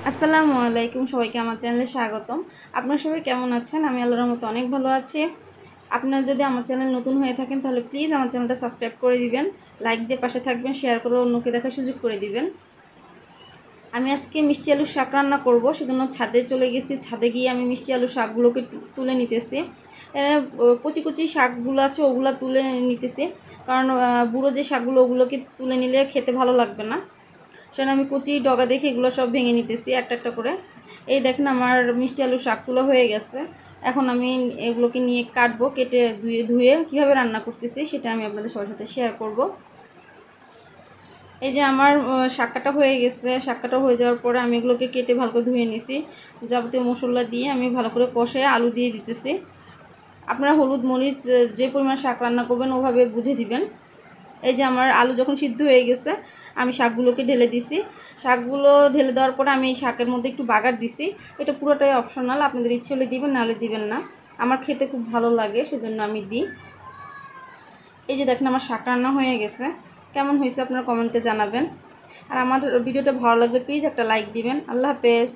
আসসালামু আলাইকুম, সবাইকে আমার চ্যানেলে স্বাগতম। আপনারা সবাই কেমন আছেন? আমি আল্লাহর রহমতে অনেক ভালো আছি। আপনারা যদি আমার চ্যানেল নতুন হয়ে থাকেন তাহলে প্লিজ আমার চ্যানেলটা সাবস্ক্রাইব করে দিবেন, লাইক দিয়ে পাশে থাকবেন, শেয়ার করে অন্যকে দেখার সুযোগ করে দিবেন। আমি আজকে মিষ্টি আলুর শাক রান্না করব, সেজন্য ছাদে চলে গেছি। ছাদে গিয়ে আমি মিষ্টি আলুর শাকগুলোকে তুলে নিতেছি। কচি কচি শাকগুলো আছে ওগুলো তুলে নিতেছি, কারণ বুড়ো যে শাকগুলো ওগুলোকে তুলে নিলে খেতে ভালো লাগবে না। সেজন্য আমি কুচি ডগা দেখে এগুলো সব ভেঙে নিতেছি একটা একটা করে। এই দেখেন আমার মিষ্টি আলুর শাক তোলা হয়ে গেছে। এখন আমি এগুলোকে নিয়ে কাটবো, কেটে ধুয়ে ধুয়ে কীভাবে রান্না করতেছি সেটা আমি আপনাদের সবার সাথে শেয়ার করব। এই যে আমার শাক কাটা হয়ে গেছে। শাক কাটা হয়ে যাওয়ার পরে আমি এগুলোকে কেটে ভালো করে ধুয়ে নিছি। যাবতীয় মশলা দিয়ে আমি ভালো করে কষে আলু দিয়ে দিতেছি। আপনারা হলুদ মরিচ যে পরিমাণ শাক রান্না করবেন ওভাবে বুঝে দিবেন। এই যে আমার আলু যখন সিদ্ধ হয়ে গেছে আমি শাকগুলোকে ঢেলে দিছি। শাকগুলো ঢেলে দেওয়ার পরে আমি এই শাকের মধ্যে একটু বাগার দিছি। এটা পুরোটাই অপশনাল, আপনাদের ইচ্ছে হলে দিবেন, নাহলে দিবেন না। আমার খেতে খুব ভালো লাগে সেজন্য আমি দিই। এই যে দেখেন আমার শাক রান্না হয়ে গেছে। কেমন হয়েছে আপনারা কমেন্টে জানাবেন। আর আমার ভিডিওটা ভালো লাগলে প্লিজ একটা লাইক দিবেন। আল্লাহ হাফেজ।